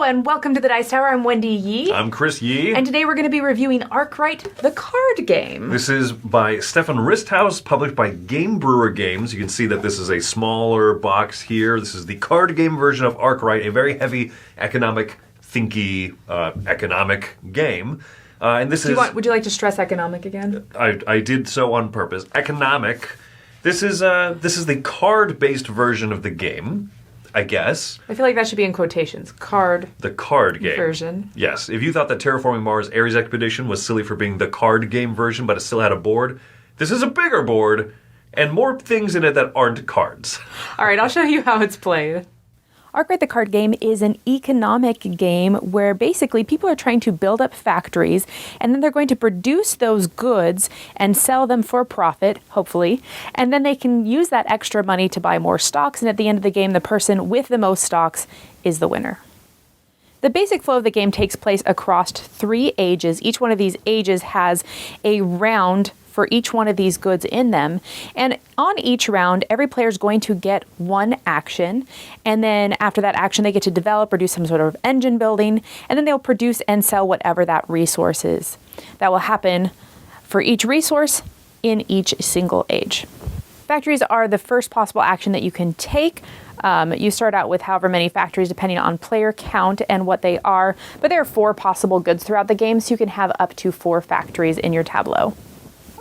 and welcome to the Dice Tower. I'm Wendy Yi. I'm Chris Yi. And today we're going to be reviewing Arkwright the Card Game. This is by Stefan Risthaus, published by Game Brewer Games. You can see that this is a smaller box here. This is the card game version of Arkwright, a very heavy economic, thinky, economic game. And this would you like to stress economic again? I did so on purpose. Economic. This is the card-based version of the game, I guess. I feel like that should be in quotations. The card game. Version. Yes. If you thought that Terraforming Mars Ares Expedition was silly for being the card game version, but it still had a board, this is a bigger board and more things in it that aren't cards. All right, I'll show you how it's played. Arkwright the Card Game is an economic game where basically people are trying to build up factories and then they're going to produce those goods and sell them for profit, hopefully, and then they can use that extra money to buy more stocks, and at the end of the game, the person with the most stocks is the winner. The basic flow of the game takes place across 3 ages. Each one of these ages has a round for each one of these goods in them. And on each round, every player is going to get one action. And then after that action, they get to develop or do some sort of engine building. And then they'll produce and sell whatever that resource is. That will happen for each resource in each single age. Factories are the first possible action that you can take. You start out with however many factories depending on player count and what they are. But there are 4 possible goods throughout the game, so you can have up to 4 factories in your tableau.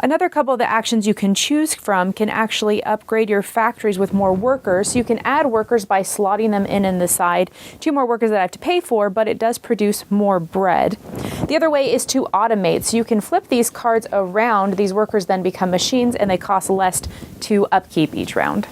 Another couple of the actions you can choose from can actually upgrade your factories with more workers. So you can add workers by slotting them in the side. 2 more workers that I have to pay for, but it does produce more bread. The other way is to automate. So you can flip these cards around. These workers then become machines and they cost less to upkeep each round.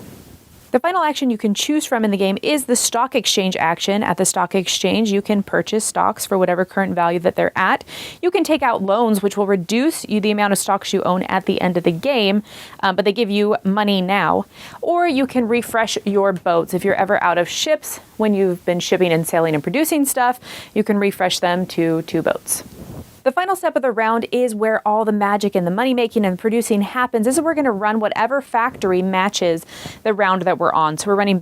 The final action you can choose from in the game is the stock exchange action. At the stock exchange, you can purchase stocks for whatever current value that they're at. You can take out loans, which will reduce the amount of stocks you own at the end of the game, but they give you money now. Or you can refresh your boats. If you're ever out of ships, when you've been shipping and sailing and producing stuff, you can refresh them to 2 boats. The final step of the round is where all the magic and the money making and producing happens. This is where we're going to run whatever factory matches the round that we're on. So we're running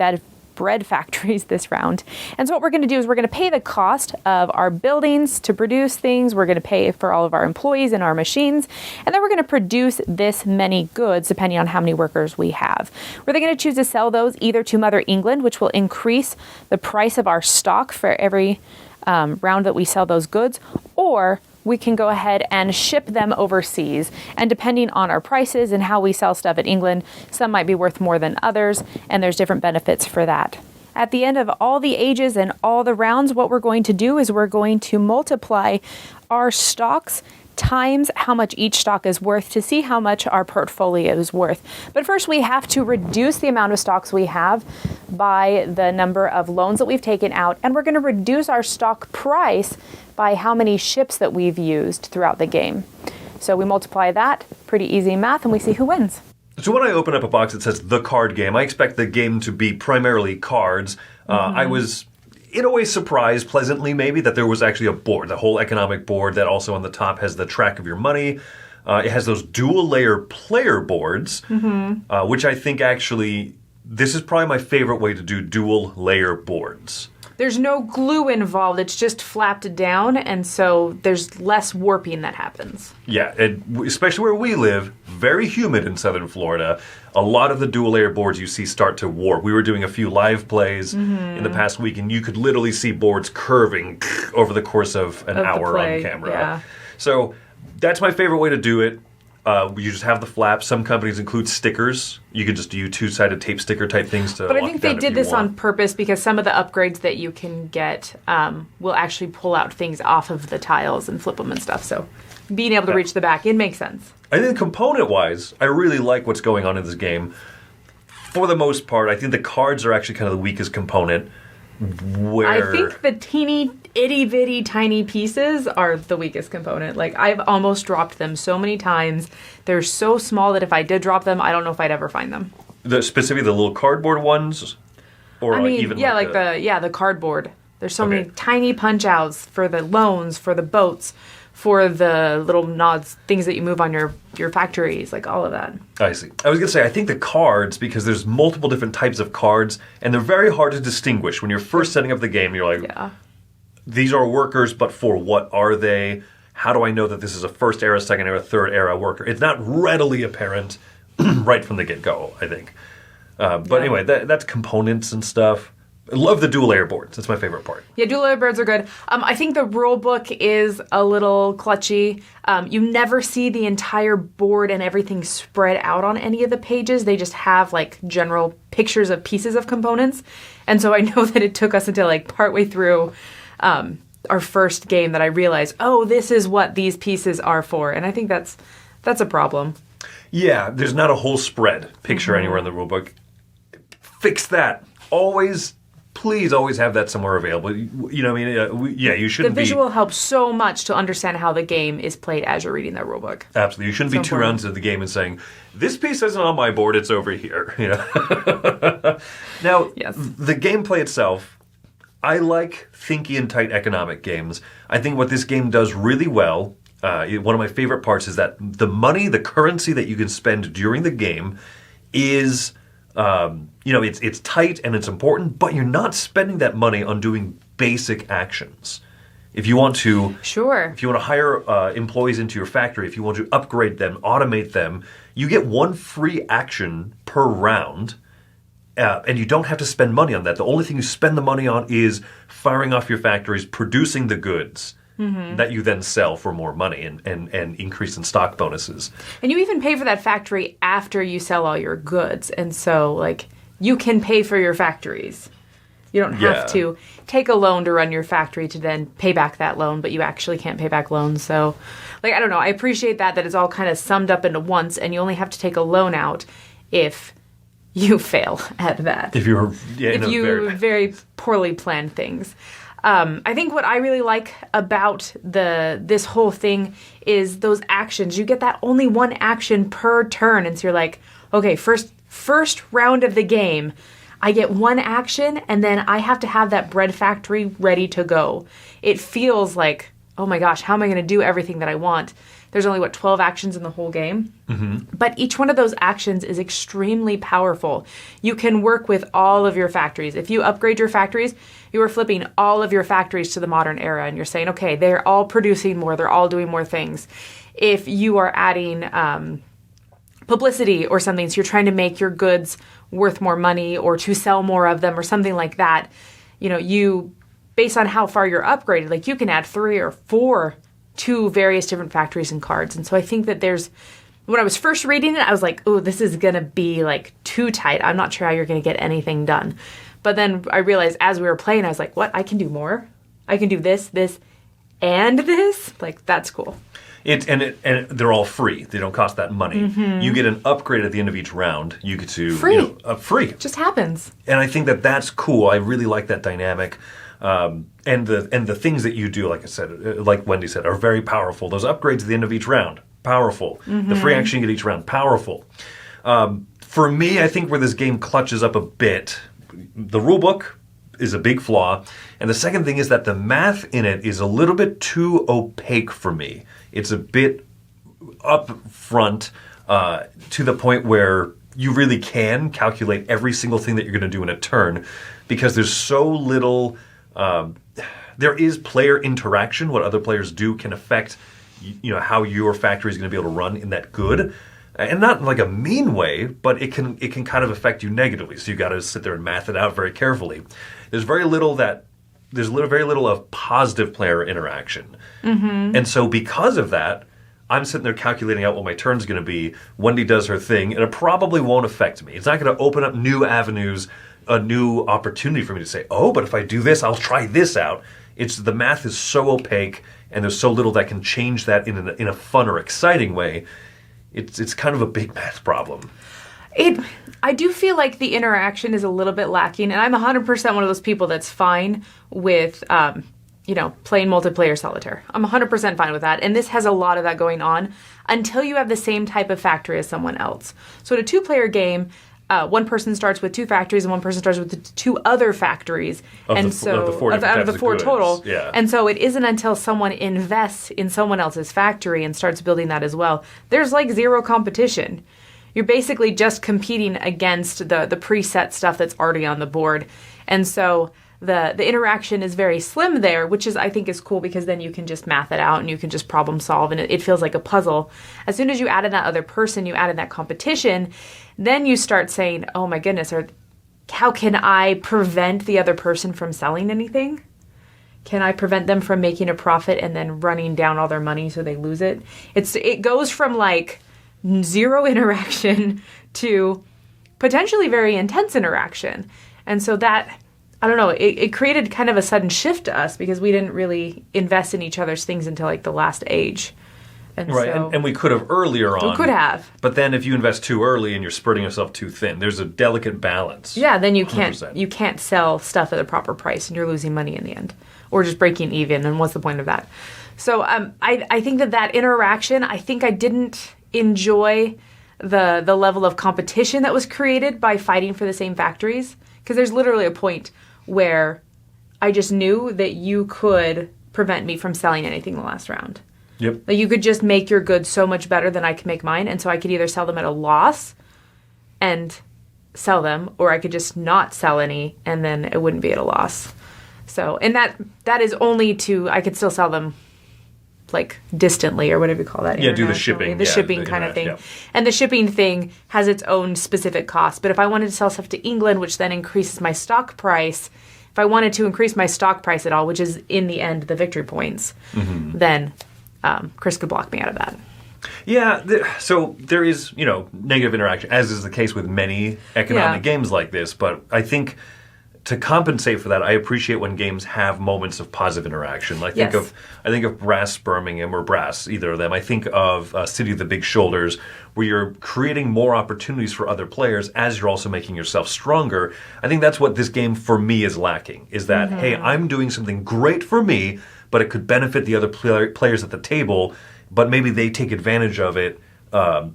bread factories this round. And so what we're going to do is we're going to pay the cost of our buildings to produce things. We're going to pay for all of our employees and our machines. And then we're going to produce this many goods depending on how many workers we have. We're then going to choose to sell those either to Mother England, which will increase the price of our stock for every round that we sell those goods, or we can go ahead and ship them overseas. And depending on our prices and how we sell stuff in England, some might be worth more than others, and there's different benefits for that. At the end of all the ages and all the rounds, what we're going to do is we're going to multiply our stocks times how much each stock is worth to see how much our portfolio is worth. But first we have to reduce the amount of stocks we have by the number of loans that we've taken out, and we're going to reduce our stock price by how many ships that we've used throughout the game. So we multiply that, pretty easy math, and we see who wins. So when I open up a box that says the card game, I expect the game to be primarily cards. I was in a way surprised, pleasantly maybe, that there was actually a board, the whole economic board that also on the top has the track of your money. It has those dual layer player boards, which I think actually, this is probably my favorite way to do dual layer boards. There's no glue involved. It's just flapped down, and so there's less warping that happens. Yeah, especially where we live, very humid in southern Florida. A lot of the dual-layer boards you see start to warp. We were doing a few live plays in the past week, and you could literally see boards curving over the course of an hour on camera. Yeah. So that's my favorite way to do it. You just have the flap. Some companies include stickers. You can just do 2-sided tape sticker type things to. But I think they did this on purpose because some of the upgrades that you can get will actually pull out things off of the tiles and flip them and stuff. So being able to reach the back, it makes sense. I think component-wise, I really like what's going on in this game. For the most part, I think the cards are actually kind of the weakest component. I think the teeny, itty-bitty, tiny pieces are the weakest component. Like, I've almost dropped them so many times. They're so small that if I did drop them, I don't know if I'd ever find them. Specifically the little cardboard ones? Or the cardboard. There's so many tiny punch-outs for the loans, for the boats, for the little nods, things that you move on your factories, like all of that. I see. I was going to say, I think the cards, because there's multiple different types of cards, and they're very hard to distinguish. When you're first setting up the game, you're like, these are workers, but for what are they? How do I know that this is a first era, second era, third era worker? It's not readily apparent right from the get-go, I think. But anyway, that's components and stuff. I love the dual layer boards. That's my favorite part. Yeah, dual layer boards are good. I think the rule book is a little clutchy. You never see the entire board and everything spread out on any of the pages. They just have like general pictures of pieces of components. And so I know that it took us until like partway through our first game that I realized, oh, this is what these pieces are for. And I think that's a problem. Yeah, there's not a whole spread picture anywhere in the rulebook. Fix that. Please always have that somewhere available. You know what I mean? You shouldn't be... The visual helps so much to understand how the game is played as you're reading that rulebook. Absolutely. You shouldn't be 2 rounds of the game and saying, this piece isn't on my board, it's over here. You know? Now, yes. The gameplay itself, I like thinky and tight economic games. I think what this game does really well, one of my favorite parts is that the money, the currency that you can spend during the game is... it's tight and it's important, but you're not spending that money on doing basic actions. If you want to, if you want to hire employees into your factory, if you want to upgrade them, automate them, you get 1 free action per round, and you don't have to spend money on that. The only thing you spend the money on is firing off your factories, producing the goods. That you then sell for more money and increase in stock bonuses. And you even pay for that factory after you sell all your goods. And so, like, you can pay for your factories. You don't have to take a loan to run your factory to then pay back that loan, but you actually can't pay back loans. So, like, I don't know. I appreciate that it's all kind of summed up into once, and you only have to take a loan out if you fail at that. If you very poorly plan things. I think what I really like about this whole thing is those actions. You get that only 1 action per turn, and so you're like, okay, first round of the game, I get 1 action, and then I have to have that bread factory ready to go. It feels like, oh my gosh, how am I going to do everything that I want? There's only, 12 actions in the whole game? Mm-hmm. But each one of those actions is extremely powerful. You can work with all of your factories. If you upgrade your factories, you are flipping all of your factories to the modern era, and you're saying, okay, they're all producing more, they're all doing more things. If you are adding publicity or something, so you're trying to make your goods worth more money or to sell more of them or something like that, you, based on how far you're upgraded, like you can add 3 or 4 to various different factories and cards. And so I think that when I was first reading it, I was like, oh, this is going to be like too tight. I'm not sure how you're going to get anything done. But then I realized as we were playing, I was like, what? I can do more? I can do this, and this? Like, that's cool. And they're all free. They don't cost that money. Mm-hmm. You get an upgrade at the end of each round. You get to... Free. Free. It just happens. And I think that's cool. I really like that dynamic. And the things that you do, like I said, like Wendy said, are very powerful. Those upgrades at the end of each round, powerful. Mm-hmm. The free action you get each round, powerful. For me, I think where this game clutches up a bit, the rulebook is a big flaw. And the second thing is that the math in it is a little bit too opaque for me. It's a bit up front to the point where you really can calculate every single thing that you're going to do in a turn because there's so little... there is player interaction. What other players do can affect how your factory is going to be able to run in that good. And not in like a mean way, but it can kind of affect you negatively. So you got to sit there and math it out very carefully. There's very little of positive player interaction. Mm-hmm. And so because of that, I'm sitting there calculating out what my turn's going to be. Wendy does her thing, and it probably won't affect me. It's not going to open up new avenues, a new opportunity for me to say, oh, but if I do this, I'll try this out. The math is so opaque, and there's so little that can change that in a fun or exciting way. It's kind of a big math problem. I do feel like the interaction is a little bit lacking, and I'm 100% one of those people that's fine with, playing multiplayer solitaire. I'm 100% fine with that, and this has a lot of that going on until you have the same type of factory as someone else. So in a 2-player game, one person starts with 2 factories and one person starts with 2 other factories. Out of the 4 total. Yeah. And so it isn't until someone invests in someone else's factory and starts building that as well. There's like zero competition. You're basically just competing against the preset stuff that's already on the board. And so the interaction is very slim there, which is I think is cool because then you can just math it out and you can just problem solve and it feels like a puzzle. As soon as you added that other person, you added that competition, then you start saying, oh my goodness, how can I prevent the other person from selling anything? Can I prevent them from making a profit and then running down all their money so they lose it? It goes from like zero interaction to potentially very intense interaction. And so that, I don't know, it created kind of a sudden shift to us because we didn't really invest in each other's things until like the last age. And right, so, and we could have earlier on. We could have. But then if you invest too early and you're spreading yourself too thin, there's a delicate balance. Yeah, then you 100%. can't sell stuff at the proper price and you're losing money in the end. Or just breaking even, and what's the point of that? So I think that interaction, I think I didn't enjoy the level of competition that was created by fighting for the same factories. Because there's literally a point where I just knew that you could prevent me from selling anything the last round. Yep. Like you could just make your goods so much better than I can make mine, and so I could either sell them at a loss and sell them, or I could just not sell any, and then it wouldn't be at a loss. So, and that is only I could still sell them like distantly or whatever you call that. Yeah, do the shipping. The shipping kind of thing. Yeah. And the shipping thing has its own specific cost. But if I wanted to sell stuff to England, which then increases my stock price, if I wanted to increase my stock price at all, which is in the end the victory points, then Chris could block me out of that. Yeah, so there is, negative interaction, as is the case with many economic games like this. But I think to compensate for that, I appreciate when games have moments of positive interaction. I think of Brass Birmingham or Brass, either of them. I think of City of the Big Shoulders, where you're creating more opportunities for other players as you're also making yourself stronger. I think that's what this game for me is lacking, is that, hey, I'm doing something great for me, but it could benefit the other players at the table, but maybe they take advantage of it, but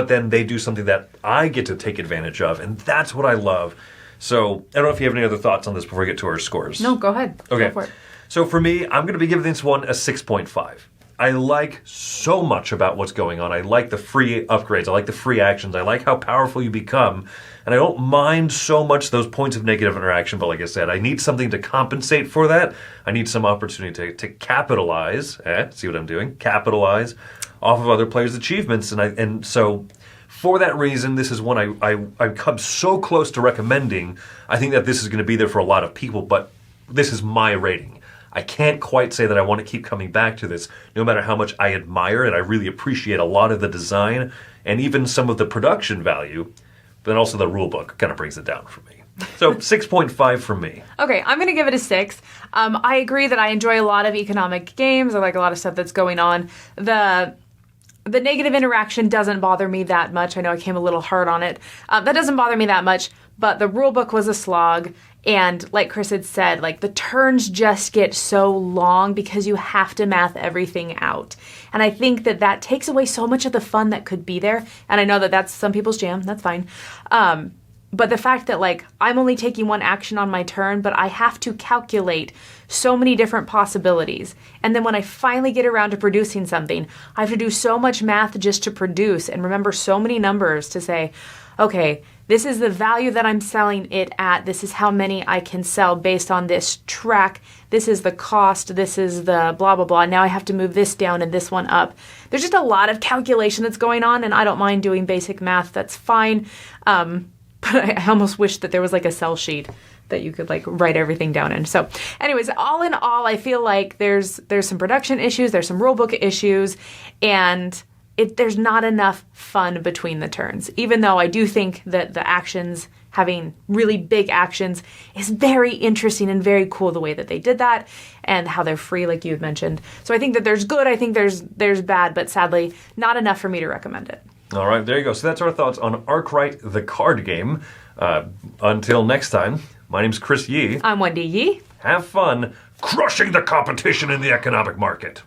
then they do something that I get to take advantage of, and that's what I love. So I don't know if you have any other thoughts on this before we get to our scores. No, go ahead. Okay. Go for it. So for me, I'm going to be giving this one a 6.5. I like so much about what's going on. I like the free upgrades. I like the free actions. I like how powerful you become. And I don't mind so much those points of negative interaction. But like I said, I need something to compensate for that. I need some opportunity to capitalize. See what I'm doing? Capitalize off of other players' achievements. And so for that reason, this is one I come so close to recommending. I think that this is going to be there for a lot of people, but this is my rating. I can't quite say that I want to keep coming back to this, no matter how much I admire it. I really appreciate a lot of the design and even some of the production value, but then also the rulebook kind of brings it down for me. So 6.5 for me. Okay, I'm going to give it a 6. I agree that I enjoy a lot of economic games. I like a lot of stuff that's going on. The negative interaction doesn't bother me that much. I know I came a little hard on it. That doesn't bother me that much, but the rulebook was a slog. And like Chris had said, like the turns just get so long because you have to math everything out. And I think that takes away so much of the fun that could be there. And I know that that's some people's jam. That's fine. But the fact that like I'm only taking one action on my turn, but I have to calculate so many different possibilities. And then when I finally get around to producing something, I have to do so much math just to produce and remember so many numbers to say, okay, this is the value that I'm selling it at. This is how many I can sell based on this track. This is the cost. This is the blah, blah, blah. Now I have to move this down and this one up. There's just a lot of calculation that's going on, and I don't mind doing basic math. That's fine. But I almost wish that there was like a sell sheet that you could like write everything down in. So anyways, all in all, I feel like there's some production issues, there's some rulebook issues, and there's not enough fun between the turns. Even though I do think that the actions, having really big actions, is very interesting and very cool the way that they did that and how they're free, like you had mentioned. So I think that there's good, I think there's bad, but sadly not enough for me to recommend it. All right, there you go. So that's our thoughts on Arkwright the Card Game. Until next time, my name's Chris Yi. I'm Wendy Yi. Have fun crushing the competition in the economic market.